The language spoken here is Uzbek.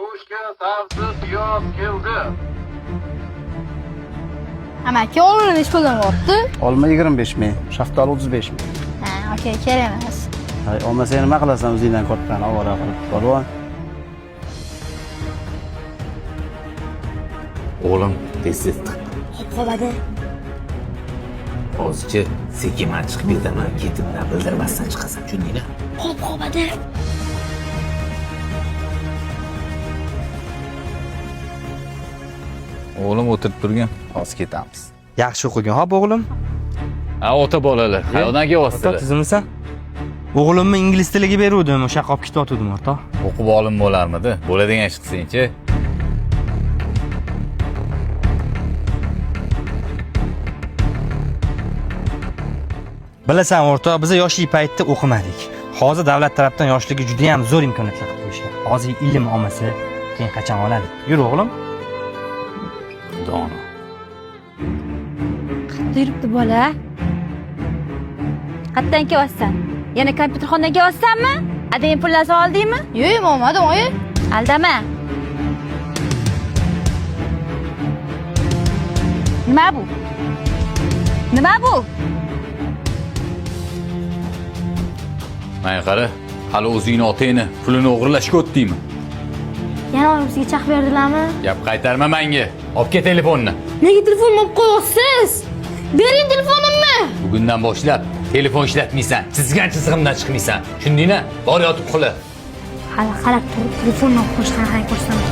Go'shtga sabzi, piyoz keldi. Amaki olma nechi puldan bo'pti? Olma 25 ming, shaftoli 35 ming. Ha, okey, kerak emas. Hay, olmasa nima qilasan o'zingdan kattani ovora qilib? Polvon. O'g'lim, tez-tez tiq. Qoladi. Hozircha sekinman chiqib ketaman, ketimdan bildirmasdan chiqasan, tushundingmi? Qoladi. O'g'lim o'tirib turgan, hozir ketamiz. Yaxshi o'qigan hop o'g'lim. Ha, ota bolalar, qayoqdan Ota kelyapsizlar? tizimlisan? O'g'limni ingliz tiliga beruvdim, o'sha yoqqa olib ketyotgandim ota. O'qib olim bo'larmidi? Bo'ladigan ish qilsang-chi. Bilasan o'rtoq, biz yoshlik paytida o'qimadik. Hozir davlat tarafdan yoshligi juda ham zo'r imkoniyatlar qilib qo'yishgan. Hozir ilm olmasa, keyin qachon oladi? Yur o'g'lim. Dono. Qayerda yuribdi bola? Qayerdan kelyapsan? Yana kompyuterxonaga kelyapsanmi? Adang pullarni oldingmi? Yo'q, olmadim, oyi. Aldama. Nima bu? Nima bu? Mana qara, hali o'zingni otangni pulini o'g'irlashga o'tdingmi? Yana bizga chaq berdilarmi? Gap qaytarma menga. Olib ket telefonni. Nega telefonimni olib qo'yasiz? Bering telefonimni. Bugundan boshlab telefon ishlatmaysan, chizgan chizig'imdan chiqmaysan. Tushundingmi? Bor yotib uxla. Hali qarab turib telefonni olib qo'yishgan hay ko'rsaman.